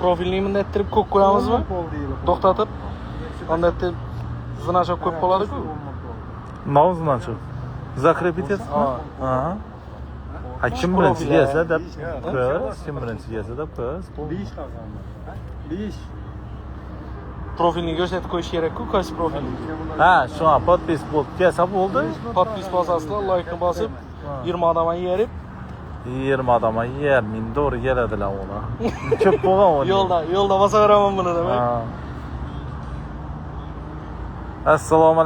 Profilini bunday ettirib ko'p qo'yamizmi? To'xtatib. Bunday ettirib zinachok ko'p bo'ladi-ku. Nima zinachok? Zakrebit etsa? Ha. Ha kim birinchi kelsa deb ko'z, kim birinchi kelsa deb ko'z. 5 qolgan. 5. Profilini ko'rsatib qo'yish kerak-ku, qaysi profil? Ha, shu an podpis bo'lib kelsa bo'ldi. Podpis bosasizlar, like-ni bosib, 20 odamga yerib, 20 odamga yer, men to'g'ri keladilar ular. Ko'p bo'lgan u. yo'lda bosaveraman buni demak. Assalomu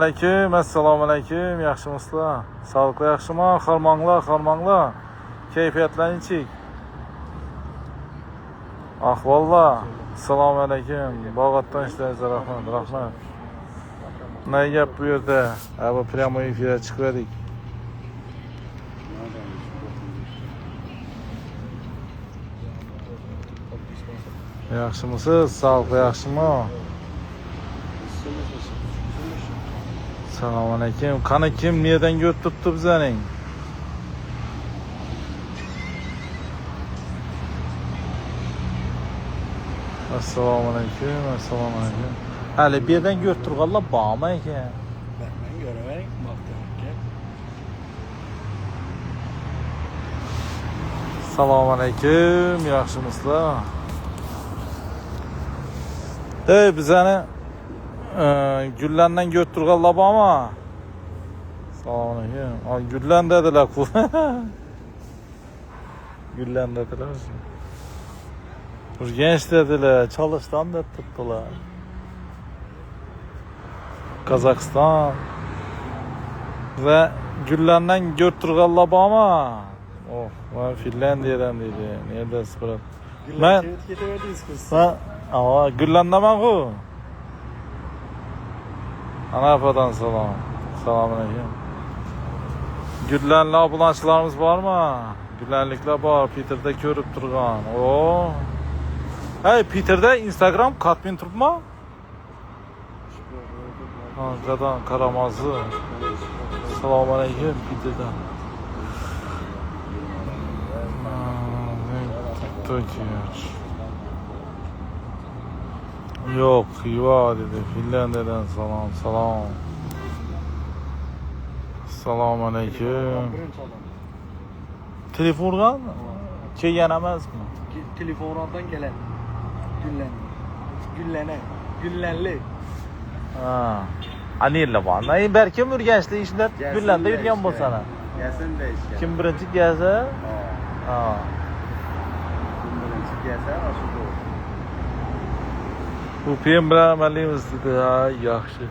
alaykum, yaxshimisizlar? Sog'liqli yaxshimi? Xormanglar. Kayfiyatlarinchik. Ahvollar. Assalomu alaykum. Bog'otdan ishlaysiz, rahmat. Ne gap bu yerda? Abi prямо efirga chiqdik. Yaxshimisiz? Sog'liqli yaxshimi? Assalomu alaykum. Qani kim nerdan o'tibdi bizaning? Assalomu alaykum. Hali bu yerdan ko'rib turganlar bormi ekan? Men ko'raman, maqtanga. Assalomu alaykum, yaxshimisizlar? Ey bizani Gullandan ko'rib turganlar bormi? Assalomu alaykum. Gullan dedilar-ku. Gullan dedilar. Urganch dedilar, Chalishdan deb tutdilar. Qozog'iston va Gullandan ko'rib turganlar bormi? Oh, va Finlandiyadan dedi. Nerda sirat? Men ketaverdingiz-ku. Ha, Gullandaman-ku. Anafadan salom. Assalomu alaykum. Gullanlar bulanchilarimiz bormi? Gullanliklar bor, Peterda ko'rib turgan. O. Hey, Peterda Instagram katmin turibmi? Ha, qadan qaramazı. Assalomu alaykum Peterda. Yok, Xiva dedi. Finlandiyadan salom. Assalomu alaykum. Telefondan kelgan emasmi? Telefondan keladi. Gullanli. Ha. Anilla bor. Nay balkim Urganchda ishlab Gullanda yurgan bo'lsana. Yasinda ishga. Kim birinchi kelsa? Ha. Kim birinchi kelsa, shu bo'ladi. Bu pen bilan amallaymiz dedi. Ha, yaxshi.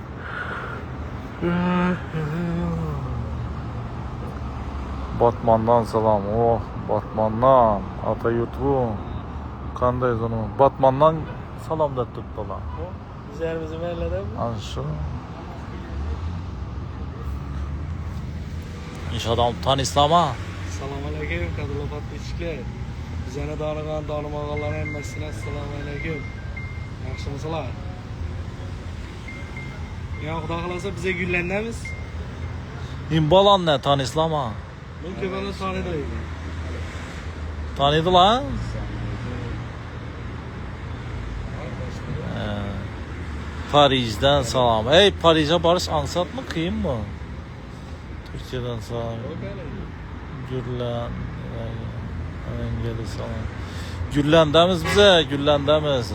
Batmandan salom. Oh, Batmandan. Ata yurtu. Qanday zonu? Batmandan salom deb turibdilar. Bizlarimizni mayladimi? Ana shu. İnşallah tanışlama. Assalomu alaykum, qadrli podpischilar. Bizani donimog'onlar hammasini assalomu alaykum. Yaxshimisizlar? Ya xudo xolasa biza Gullandamiz. İmbalanla tanışlama. Men ko'pini taniydi. Tanıydılar? Paris'den salam. Hey, Paris'e barış ansat mı, kıyım mı? Türkiye'den salam. Güllen. Engeli salam. Güllen'demiz bize, Güllen'demiz.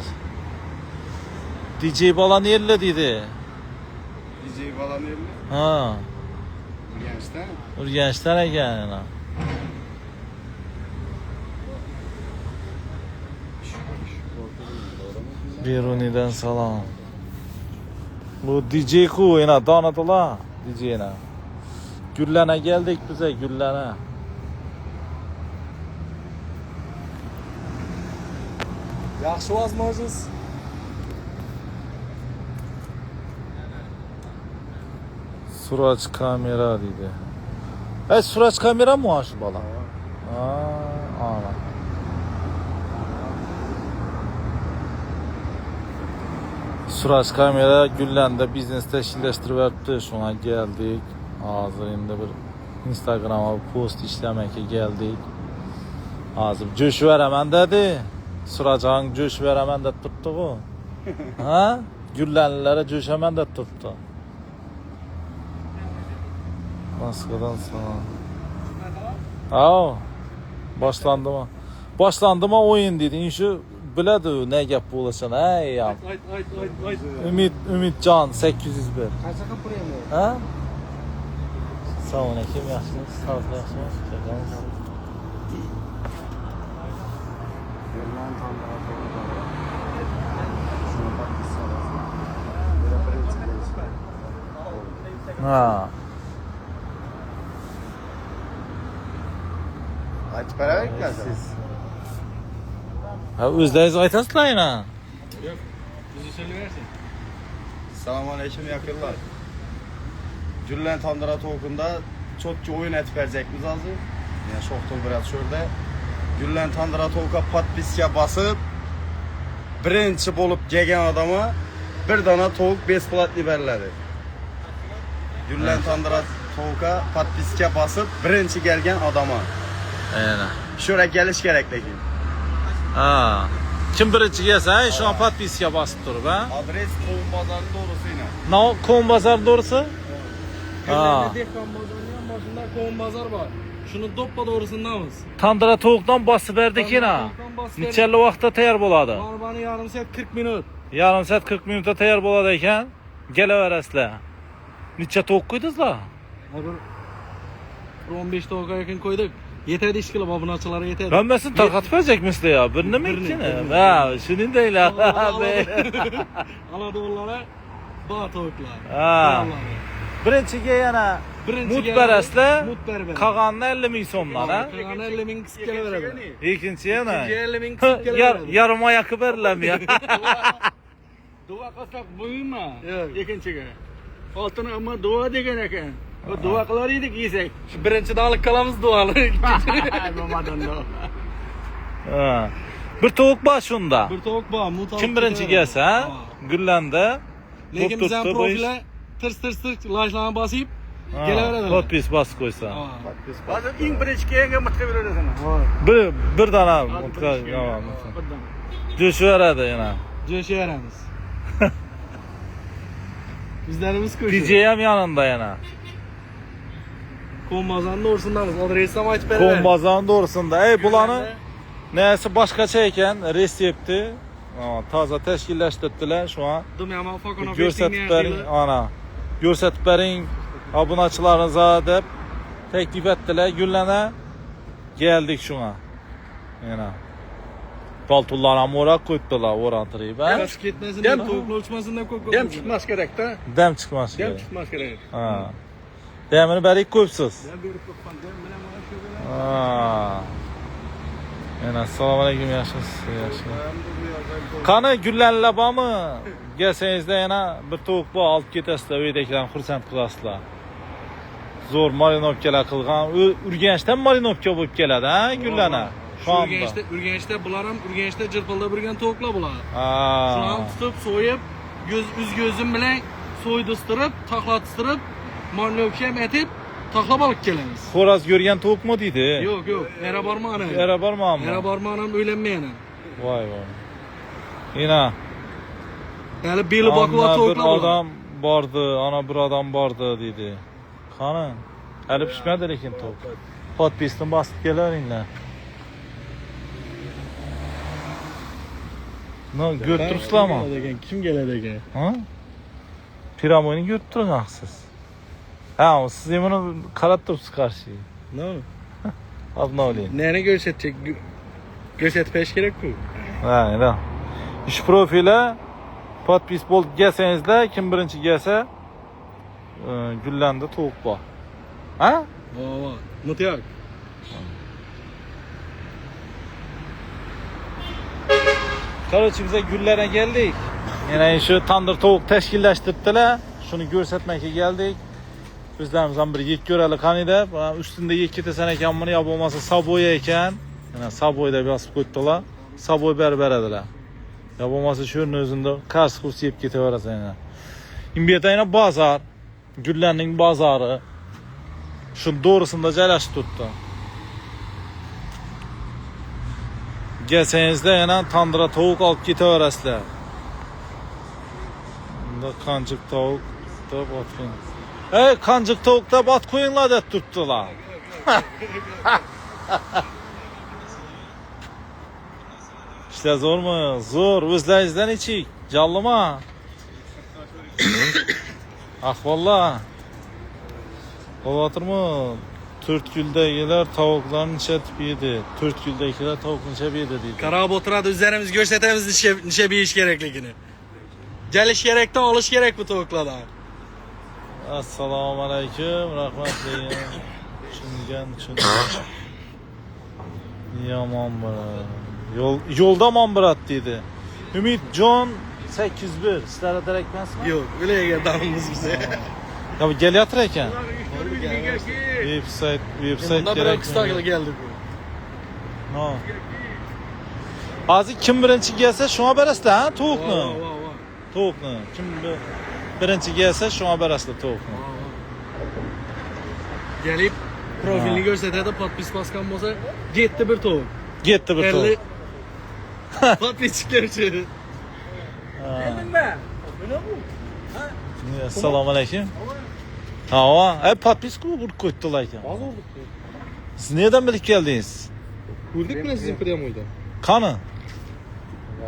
DJ balan yerle dedi. DJ balan yerli. Ha. Urganchdan. Urganchdan ekan. Beruni'den salam. Bu DJ ku yana tanıdılar. DJ'ne. Güllen'e geldik bize, Güllen'e. Yaxshi vazmojsiz. Suraç kamera dedi. Suraç kamera mı aşı bala? Ana. Suraç kamera Güllen'de biznes teşkilleştirip yaptı. Şuna geldik. Hazır indi bir Instagram'a post işlemeye geldik. Hazır coşuver hemen dedi. Suracan jo'sh beraman deb turibdi-ku. Ha? Gullanlilari jo'shaman deb turibdi. Moskvadan salom. Aa, boshlandimi? Boshlandimi o'yin deding, shu biladi ne gap bo'lishini. Ey yam. Umidjon 801. Qancha qilib pul Ha? Assalomu alaykum, yaxshimisiz? Sog'lik yaxshimisiz? Güllen Tandıra Toğu'da. Şunu bak bir sarasın. Böyle birinci gelişme. Ha. Kaç para beklersin? Ha, o'zlaringiz aytasizlar-a? Yo'q, o'zi so'ylaversin. Selamun aleyküm yakınlar. Güllen Tandıra Toğu'da çokça oyun et verecekmiz azı. Yani şoktur biraz şurada. Güllen Tandıra Toğu'ya patpiska basıp birinci bolup gelgen adama bir dana tavuk besplatni veriladi. Güllen Tandıra Toğu'ya patpiska basıp birinci gelgen adama. Aynen. Şöyle geliş gerek peki. Ha. Kim birinchi kelsa, shu an podpiska bosib turib, ha? Adres Toğun Bazarı doğrusuyla. No, Kon bozor doğrusu? Ha. Gullarda dehqon bozorining ham boshida Qo'm bozor bor. Shuni doppa to'g'risindamiz. Tandıra tovuqdan bosib berdik-a. Necha vaqtda tayyor bo'ladi? Barbani yarim soat 40 minut. Yarim soat 40 minutda tayyor bo'ladi ekan. Kelaverasizlar. Necha tovuq qo'ydingizlar? Hozir 15 to'g'ga yaqin qo'ydik. Yetadi ishqilib obunachilar yetadi. Hammasini tarqatib berajekmisizlar yo? Birnimi ikkini? Ha, shuningdaylar. Anadolulara bor to'g'lar. Ha. Birinchiga yana mut berasizlar. Qolganini 50 ming so'mdan, ha? Qolganini 50 ming qisib kelaveradi. Ikkinchi yana 50 ming qisib kelaveradi. yarim oyoqqa beriladimi? Duo qilsak buyurma. Yo'q. Ikkinchiga. Oltin amma duo degan ekan. O duo qilar edik yesak. Shu birinchidan olib qolamiz duoni. Bo'lmadanda. Ha. Bir tovuq bor shunda. Bir tovuq bor, mut olib Kim birinchi kelsa, ha? Gullanda. Lekin bizning profillar tirs lajlarni bosib kelaveradi. Podpis bosib qo'ysa. Hozir eng birinchi kelganga mutqa beradi sana. Bir dana mutqa. Jo'shaveradi yana. Jo'shaveramiz. Bizlarimiz ko'p. DJ ham yanında yana. Qo'mbozonni o'rsindamiz. Adresni ham aytib Kon beraver. bozorning to'g'risida. Ey, bularni nesi boshqacha ekan, resepti toza tashkillashtirdilar shu an. Dumyama fokonov Ko'rsatib bering, ana. Ko'rsatib bering obunachilaringizga deb taklif etdilar. Gullana keldik shunga. Yana. Paltullar ham o'rab qo'yibdilar, o'rantirib, ha? Qochib ketmasin deb, tovuqni o'chmasin deb ko'p. Dem chiqmas kerak-da. Dam chiqmas Dem kerak. chiqmas kerak. Ha. Demini berib qo'yibsiz. Dem berib qo'ygan dem bilan mana shu bilan. Ha. Yana assalomu alaykum, yaxshimisiz? Yaxshi. Qani gullanlar bormi? Kelsangizda yana bir tovuq bor, olib ketasizlar, uydagilarni xursand qilasizlar. Zo'r marinovkalar qilgan, Urganchdan marinovka bo'lib keladi, ha, gullana. Şu anda. Urganchda bular ham Urganchda jirpildab yurgan tovuqlar bular. Ha. Shuni ham tutib, so'yib, o'zim bilan so'ydirib, taxlattirib, marinovka ham etib, taxlab olib kelamiz. Xo'roz ko'rgan tovuqmi deydi? Yo'q, era bormani. Era bormanmi? Era bormani ham o'ylanmayman. Voy. Yana Hali beli boquvvat bir tovuqlar bor. odam bordi, ana bir odam bordi dedi. Qani? Hali pishmadi lekin tovuq. Podpisni bosib kelaveringlar. No, ko'rib turibsizlarmi? Kim keladi ekan? Ha? Piramoyni ko'rib turgansiz. Ha, siz buni qarab turibsiz qarshi. No. Obnovli. Neni ko'rsatsak? Ko'rsatib kerak-ku. Ha, ila. Ish profili podpis bo'lib kelsangizlar, kim birinchi kelsa, gullanda tovuq bor. Ha? Voy, mutyoq. Короче, bize gullarga keldik. Yana shu tandir tovuq tashkillashtiribdilar. Shuni ko'rsatmakka keldik. Bizlarimiz ham bir yeb ko'raylik qani deb. Ustida yeb ketasan ekanmi, yo bo'lmasa saboy ekan. Mana saboy deb yozib qo'yibdilar. Saboy berib beradilar. Yo bo'lmasa shuni o'zida qars qurs yeb ketaverasan yana. Imbetayna bozor, gullarning bozori. Shu to'g'risida joylashib turibdi. Gelsengizde yana tandıra tavuk alıp ketaverasizlar. Bunda kancık tavuk da bat koyun. Kancık tavukda bat koyunlar deb turibdilar. İşte zor mu? Zor. O'zlaringizdan ichik. Jallima. Ahvollar. Bo'laturmi? 4 guldagilar tavuklarni ichatib yedi. 4 guldagilar tavukni ichib yedi deydi. Qarab o'tiradi, o'zlarimiz ko'rsatamiz nisha beyish kerakligini. Gelish kerakda, olish kerak bu tavuklardan. Assalomu alaykum, rahmat deyin. Tushungan. Yomon bola. Yo'lda Monbirat dedi. Umidjon 801. Sizlarga kerak emasmi? Yo'q, ularga damimiz biza. Ya bu kelyapti ekan. Websayt Bundan kerak. bir qisqa geldi bu. No. Hozir kim birinchi kelsa shunga berasizlar, ha, tovuqni. Tovuqni. Kim birinchi kelsa shunga berasizlar tovuqni. Gelip profilini ko'rsatadi, podpis bosgan bo'lsa, getdi bir tovuq. Getdi bir tovuq. Podpischilar uchun. Assalomu alaykum. Ha, podpisku urib qo'ydilar ekan. Siz nereden bilib keldingiz? Ko'rdik mi sizin pryamoyda? Qani?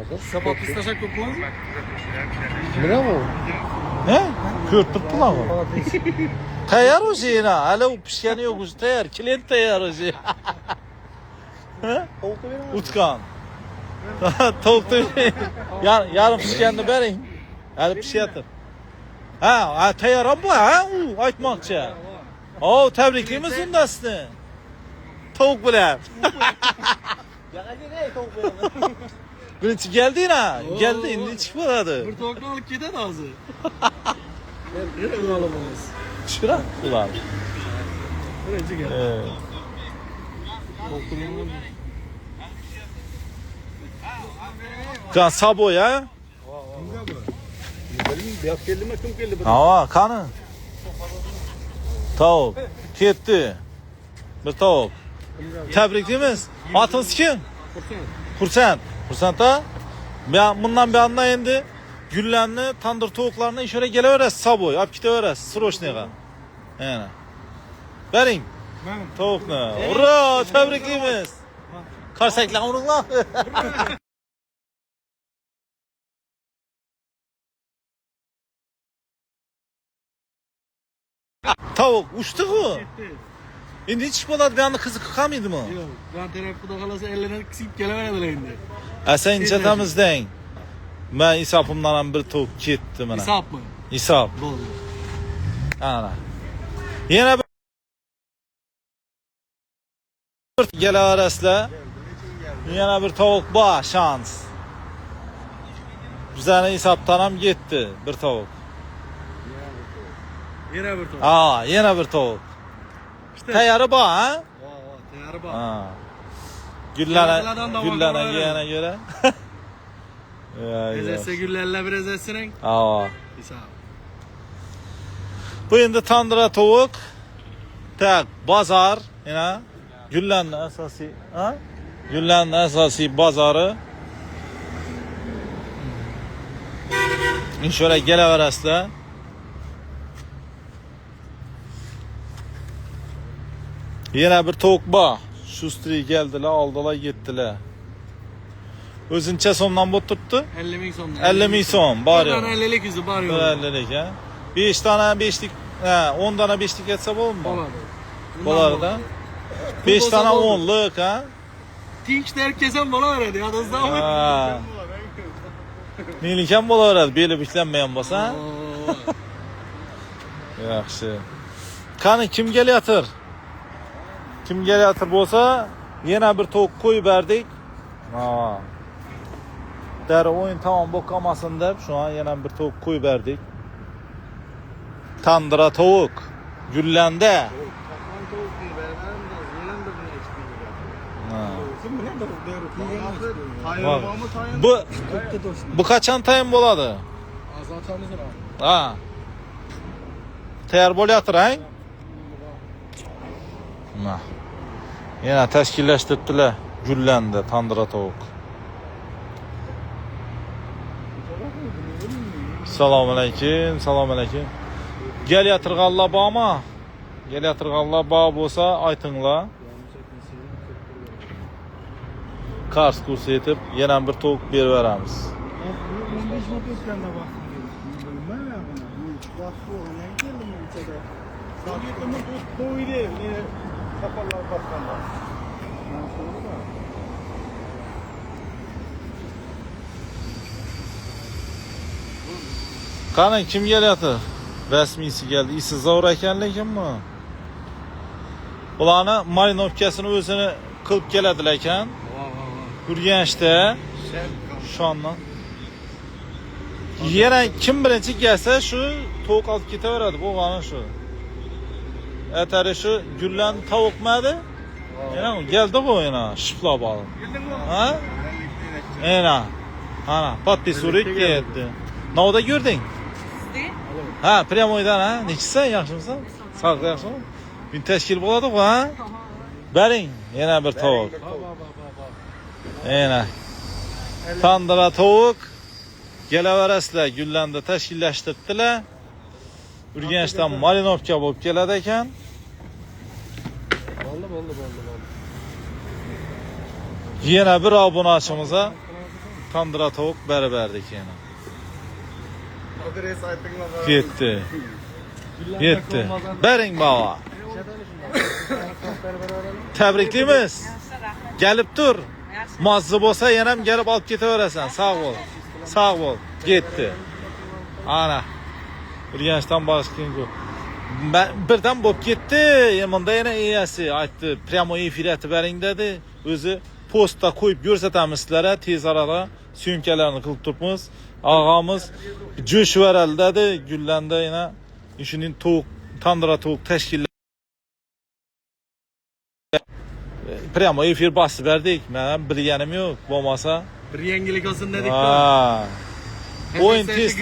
Siz podpis tashlab ko'pmi? He? Ko'rib turibdilarmi? Tayyor o'zi yana. Hali u pishgani yo'q o'zi tayyor. Klient tayyor o'zi. Ha? Utkan. Tavukni yarim pishganini bering. Hali pishyapti. Ha, tayyor bu, ha? U aytmoqchi. O, tabriklaymiz unda sizni. Tavuk bilan. Birinchi kelding ha? Keldi, endi ichib boradi. Bir tovuqni olib ketadi hozir. Olamiz. Tushiraq ular. Birinchi gal. Kan Saboy ha? Beyaz keldi mi? Kim keldi? Ha, qani? Tavuk ketdi. Bir tavuk. Tabriklaymiz. Otingiz kim? Xursand. Xursand ha? Ben bundan bir anda endi gullarni, tandır tovuqlarni ishora kelaverasiz Saboy, olib ketaverasiz Srochniga. Yana. Bering. Tovuqni. Ura, tabriklaymiz. Qarsaklar uringlar. Tavuk uçtu-ku. Endi ichish bo'ladi, bu yoqni qiziqib qolmaydimi? Yo'q, ben taraf xudo xolasa elini qisib kelaveradilar endi. Sen chatamizdan. Men hisobimdan ham bir tavuk ketdi mana. Hisobmi? Hisob. Bo'ldi. Ana. Yana bir kelaverasizlar. Yana bir tavuk bor, shans. Bizning hisobdan ham ketdi bir tavuk. Yana bir tovuq. Ha, yana bir tavuk. Tayyori bor, ha? Tayyori bor. Ha. Gullardan da Gullarga var. yana göre. Ezese güllerle bir ezesinin. Ha. Hisob. Bu endi tandıra tavuk. Tak, bozor, yana gullarning asosiy, ha? Gullarning asosiy bozori. Inshaalloh kelaverasizlar. Yana bir tavuk bor. Shustri keldilar, oldilar, ketdilar. O'zincha so'mdan bo'lib turibdi. 50 ming so'mdan. 50 ming so'm bor yo'q. 50lik yuzi bor yo'q. 50lik ha. 5 dona 5lik, ha, 10 dona 5lik etsa bo'ladimi? Bo'ladi. Bo'lardi. 5 dona 10lik ha. Tinchlar kesam bo'laveradi, yodingizda mi? Ha. Meniki ham bo'laveradi, beli buklanmagan bo'lsa. Yaxshi. Qani kim kelyapti? Kim kelyapti bo'lsa, yana bir tavuk qo'yib berdik. Ha. Dar o'yin tamom bo'lmasin deb, shu an yana bir tavuk qo'yib berdik. Tandıra tavuk. Gullanda. Bu qachon tayin bo'ladi? Azotamizdir. Ha. Tayyor bo'lyapti, ha? Yana tashkillashtiribdilar. Güllendi tandıra tavuk. Assalomu alaykum, assalomu alaykum. Gelyatırğanlar bormi? Gelyatırğanlar bor bo'lsa aytinglar. Qars kursi etib yana bir tavuk berib beramiz. 15 minut o'tganda vaqtim bilmayman buni. Vaqt bo'lgan keldim ichida. So'nggi to'ydi, meni safarlar bosganda. Qani kim kelyapti? Rasmiysi keldi. Isi zo'r ekan lekinmi? Ularni marinovkasini o'zini qilib keladilar ekan. Urganchda shondan. Yana kim birinchi kelsa shu tovuq olib ketaveradi. Bo'lgani shu. Atari shu gullan tovuqmadi? Yana keldi bu yana shiplab oldi. Ha? Yana. Ana, podpis urib ketdi. Navda gördün? Ha, premoydan ha. Nechisan, yaxshimisan? Sağlık yaxshimi? Gün tashkil bo'ladi ha? Bering, yana bir tovuq. Yana. Tandıra tovuq. Kelaverasizlar, Gullanda tashkillashtirdilar. Urganchdan marinovka bo'lib keladi ekan. Bo'ldi. Yana bir obunachimizga tandıra tovuq berib berdik yana. Adres aytinglar. Yetti. Yetti. Bering baba. Tabriklaymiz. Gelip dur. Mazza bo'lsa yana ham gelip olib ketaverasan. Sağ ol. Sağ ol. Yetti. Ana. Urganchdan boshqa ku. Birdan bo'lib ketdi. Bunda yana egasi aytdi. Pramo efir etib bering dedi. O'zi postda qo'yib ko'rsatamiz sizlarga tez arada syomkalarni qilib turibmiz. Ağamız Joshvarel dedi. Gullanda yana shuning tovuq, tandıra tovuq tashkil pramo efir basib berdik. Men bilganim yo'q. Bo'lmasa Bir yangilik olsun dedik. Ha. O'yin tez.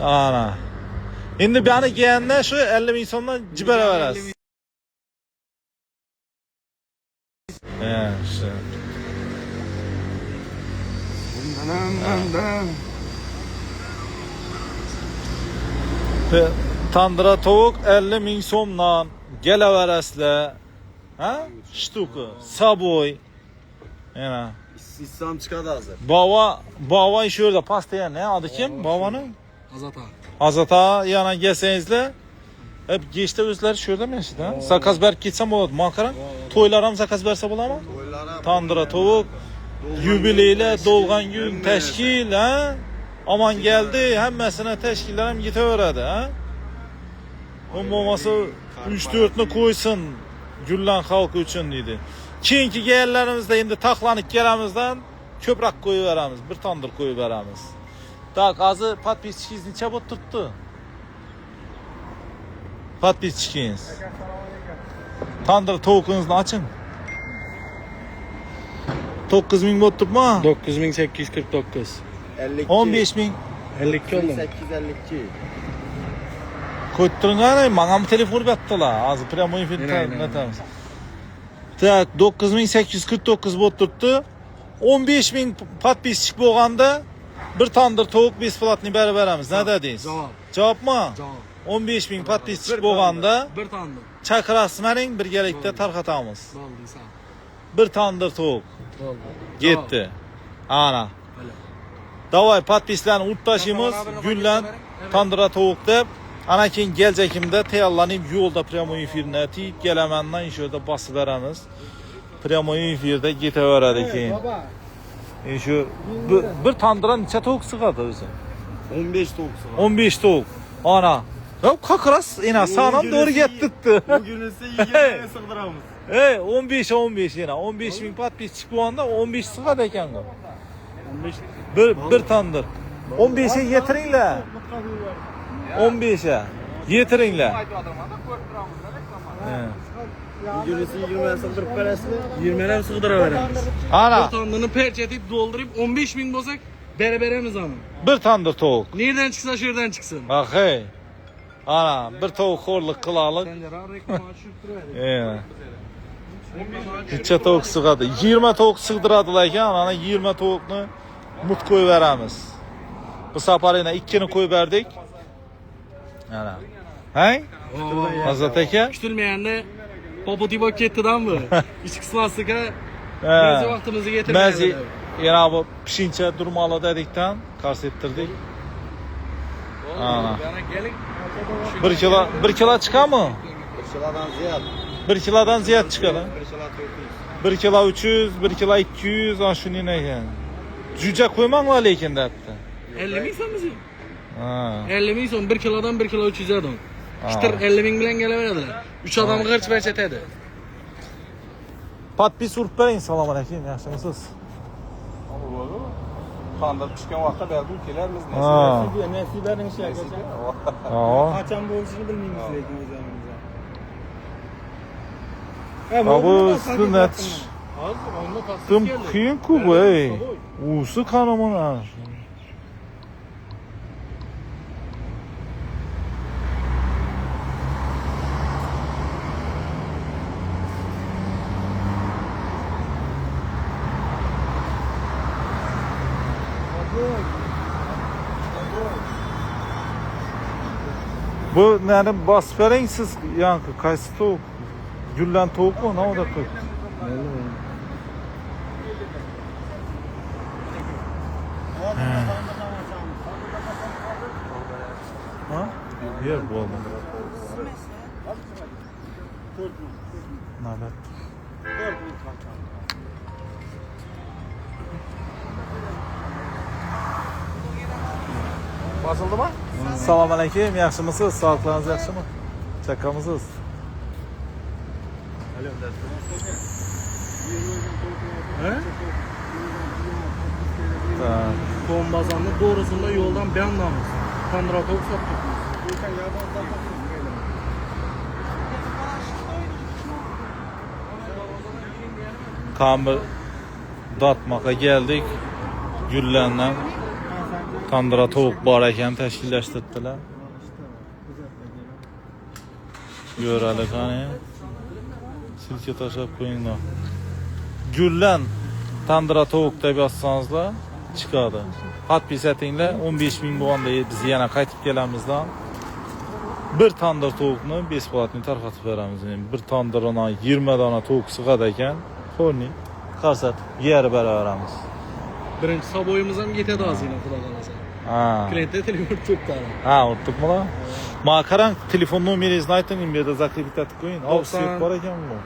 Ana. Endi bani kelganda shu 50 ming so'mdan jibaraverasiz. Shu. Tandıra tavuk 50 ming so'mdan kelaverasizlar. Ha? Shtuka, saboy. Yana. İslam çıkadı hazır. Baba iş orada pastaya ne adı kim? Babanın? Azata. Azata yana gelseniizler. Hep geçti özleri şurada mı yaşadı ha? Zakaz berk gitsem olur. Makaran. Toylaram zakaz berse bulamı? Tandıra tavuk. Jubileyle dolgan gün teşkil ha? Aman geldi. Hemmesine teşkiller hem giteveredi ha? Olmaması 3-4'nü koysun. Güllan halkı için dedi. Keyinki yerlerimizde şimdi taklanıp gelemizden köprak koyuveramiz. Bir tandır koyuveramiz. Daha gazı patpisçiyiz neçe bot tuttu? Patpisçiyiz. Tandır tavuğunuzu açın. 9 ming bot tutma. 9849. 52. 15 ming. 52 oldu. 852. Koytturun gani, bana mı telefonu battılar? Az premo infiltratimiz. Tak 9849 bot tuttu. 15 ming patpisçik bo'lganda bir tandır tavuk besplatni berib beramiz. Ne dediniz? Cevap. Cevap mı? Cevap. 15 ming patpisçik bo'lganda Bir tandır. chaqirasiz mening birgalikda tarqatamiz. Bo'ldi, sağ. Bir tandır tavuk. Bo'ldi. Getdi. Ana. Öyle. Davay patpislarni urtashimiz. Gullan tandıra tavuk deb. Ana keyin keljakimda tayyorlanib yo'lda premo efirni tiyib kelamandan ishda bosib beramiz. Premo efirda ketaveradi keyin. Shu bir tandıra necha tavuk sig'adi o'zi? 15 tavuk var. 15 tavuk. Ana. Hop kakras ina sanam doğru getdi. Bugün ise 20'ye sığdıramız. 15 yana 15 ming patpis chiqib olganda 15 sig'adi ekan bu. 15. Bir tandır. 15'e yetiringlar. 15'e yetiringlar. Bugün ise 20'ye sığdırıp verasını. 20'ler sığdıraveramiz. Ana Bir tandını perç edip doldurup 15 bin bozak berberemiz ama. bir tandır tavuk. Nereden çıksa şuradan çıksın. Bak hey. Ana bir tavuk xo'rlik qilaylik. Sendera reklama tushib turadi. Necha tavuk sig'adi? 20 tavuk sig'diradilar ekan, ana 20 tavukni mut qo'yib beramiz. Bu safar yana 2 ni qo'yib berdik. Ana. Hay? Hazrat aka? Kutilmaganda popoti bo'lib ketdidan bu. Ichki smastika Ha. biz vaqtimizga yetirmaydi. Mazi yana bu pishincha durmali dedikdan qars ettirdik. Ana. Yana keling. 1 kilo chiqadimi? 1 kilodan ziyod. 1 kilodan ziyod chiqadi. 1 kilo 400. 1 kilo 300, 1 kilo 200 ana shuning ekan. Juja qo'ymanglar lekin debdi. 50 ming so'mmi? Ha. 50 ming so'm 1 kilodan 1 kilo 300 adam. Kitir 50 ming bilan kelaveradilar. 3 odam g'irch bachatadi. Podpis urib bering, assalomu alaykum, yaxshimisiz? Tandır pishgan vaqtda belki kelarmiz. Ha. Nasibaning ishi aka. Ha. Qachon bo'lishini bilmaymiz lekin o'zimizga. Bu sunnat. Hozir oyna tasdiq Tum keldi. qiyin-ku bu, ey. Usi qanamona. Bu neni basib bering siz, yangi qaysi tavuk? Gullan tavukmi, navoda qo'y. Ha? Yer bo'lmadi. Navbat. Bosildimi? Assalomu alaykum, yaxshimisiz? Sog'liqlaringiz yaxshimi? Chakamisiz? Tak. Bombazanni doğrusunda yoldan beyanlamış. Tanrı'da uçattık. Kamber datmaqa geldik. Gullandan tandıra tavuk bor ekan tashkillashtirdilar. Göralik qani. Silka tashlab qo'yinglar. Gullan tandıra tavuk deb yozsangizlar chiqadi. Podpis etinglar 15 ming bo'lganda biz yana qaytib kelamizdan. Bir tandır tavukni besplatni tarqatib beramiz. Bir tandırına 20 dona tavuk sig'adi ekan. Xo'rni qarsat yer beraveramiz. Birinchi saboyimiz ham yetadi ozgina xudo xolasa. Ha. Klientda telefon tutdi. Ha, unutdikmi lan? Ma qarang, telefon nomeringizni ayting, men bu yerda zaklepit etib qo'ying. Avsiyat bor ekanmi?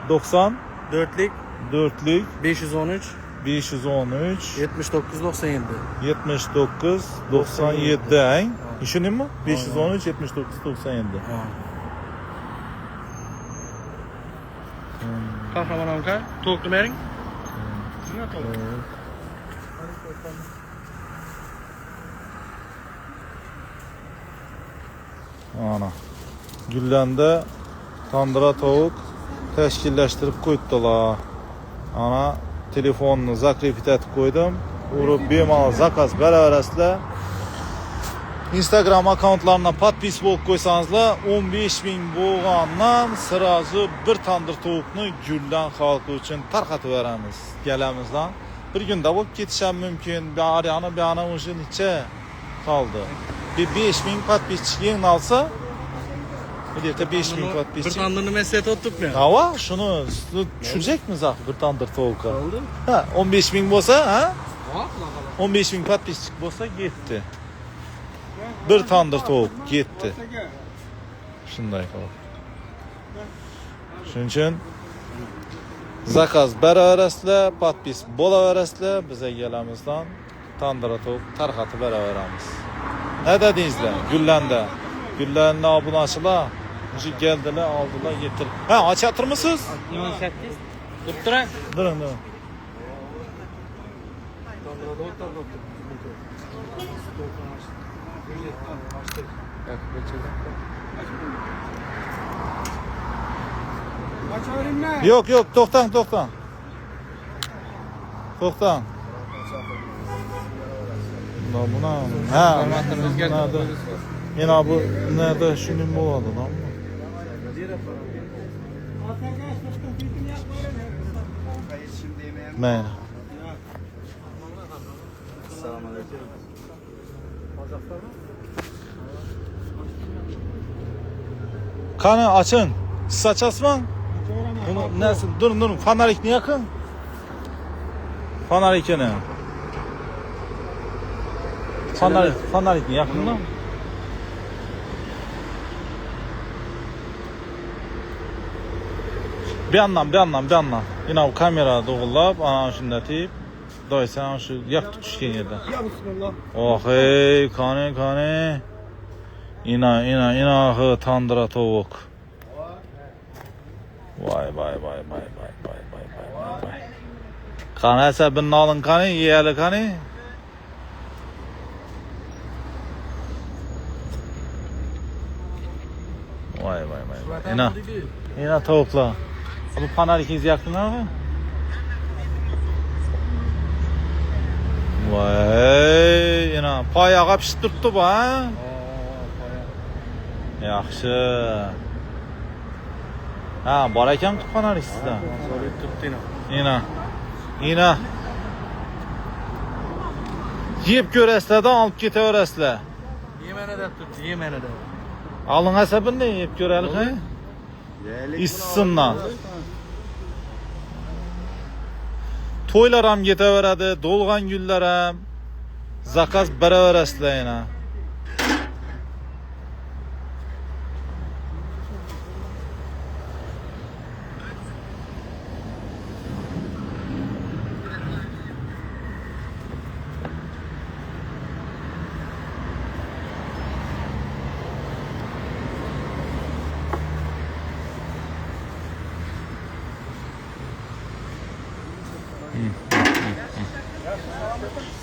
90 4'lik 4'lik 513 513 79 97. 79 97 ang. Ishoningmi? 513 79 97. Qahramon aka, to'qni bering. Ana. Gullanda tandıra tavuk tashkillashtirib qo'yibdilar. Ana telefonni zakrepit etib qo'ydim. Urib bemalol zakaz beraverasizlar. Instagram akkauntlarına podpis bo'lib qo'ysangizlar 15 ming bo'lgandan sirazu bir tandır tavukni Gullan xalqi uchun tarqatib beramiz. Kelamizdan bir kunda bo'lib ketishi ham mumkin. Bu yana o'sha necha qoldi. Bir 5 ming podpischi yengni olsa, bir yerda 5 ming Bir podpischi. tandırını meslet ottuk mu? Hava şunu tushirjakmiz axir bir tandır tavuqqa. Ha, 15 ming bo'lsa, ha? 15 ming podpischi bo'lsa ketdi. Bir tandır tavuk ketdi. Shunday qilib. Shuning uchun zakaz beraverasizlar, podpis bo'laverasizlar, biz egalamizdan tandır tavuk tarqatib beraveramiz. Ne dedingizlar? Gullanda. Gullanni obunachilar o'sha keldilar, oldilar, getir. Ha, ochatırmısınız? 28. Durturan. Durun. Yok, to'xtang. To'xtang. Buna. Ha, Yine bu nerede şunun mu oldu lan? Şimdi yemeğe Ben. Selamünaleyküm. Kanı açın. Siz açasman. Bunu nasıl? Durun. Fanarik ne yakın? Fanarik ne? Fanarik ne yakın lan? Bir yandan. Yine o kamera doğrulab, ana şunda tip. Doysan şu yak tutuşken yerde. Ya bismillah. Oh hey, kane. İna tandıra tavuk. Vay. Kanı hesabını alın kanı, yiyeli kanı. Vay. İna tavukla. Bu panar ikiniz yakınlar mı? Vay, ina payağa pişib turibdi bu ha? Yaxshi. Ha, bor ekan panar sizda. İna. Yeb ko'rasizlar, olib ketaverasizlar. Yemene de tuttu, yemene de. Alın hesabini yeb ko'raylik ha? İssinlar. To'ylar ham ketaveradi, do'lg'an gullar ham. Zakaz beraverasizlar yana.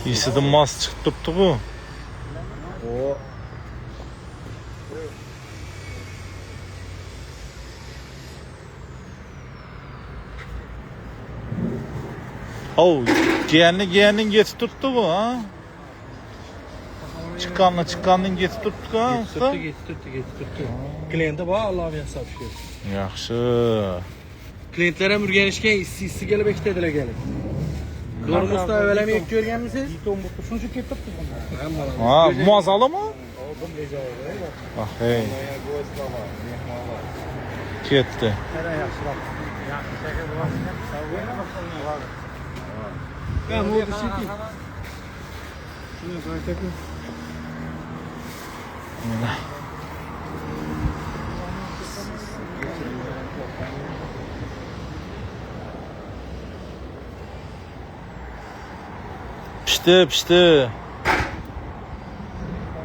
Isidan mas chiqib turibdi-ku. Oh, jiyanning yetib turibdi bu, ha? Chiqqanning yetib turibdi-ku, ha? Tuttu. Klienti bor, Alloh yaxshi shukr. Yaxshi. Klientlar ham o'rganishgan, issi kelib ikkitadilar kelib. Dormusda avvalami ek ko'rganmisiz? Shuncha ketib turibdi. Ha, mazalimi? Ah, hey. Ketdi. Ben bu dişi ki. Şunu kaytakın. Pişti.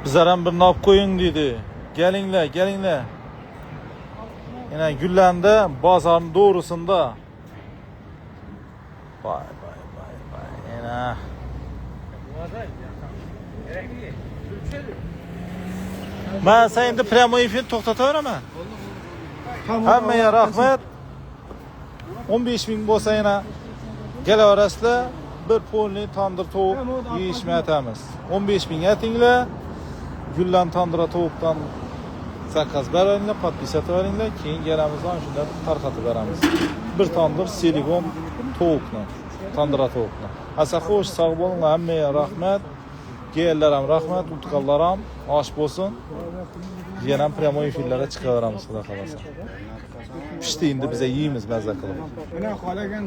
Bizlar ham bir nop qo'ying dedi. Kelinglar. Yana Gullanda bozorning doğrusunda. Vay. Yana. Ben sen endi prямой efir to'xtataveraman. Hammaga rahmat. 15.000 bo'lsa yana kelaverasizlar. Bir polni tandır tovuq yeyishni aytamiz. 15.000 aytinglar. Gullan tandıra tovuqdan zakaz beringlar, podpisat beringlar, keyin kelamiz shunda tarqatib beramiz. Bir tandır silikon tovuqni, tandıra tovuqni. Asa xo'sh, sog' bo'linglar, hammaga rahmat. Kelganlar ham rahmat, utqanlar ham osh bo'lsin. Yana ham prямой efirlarga chiqaveramiz, xudo xolasa. Pishdi, endi biz yeymiz mazza qilib. Mana qolagan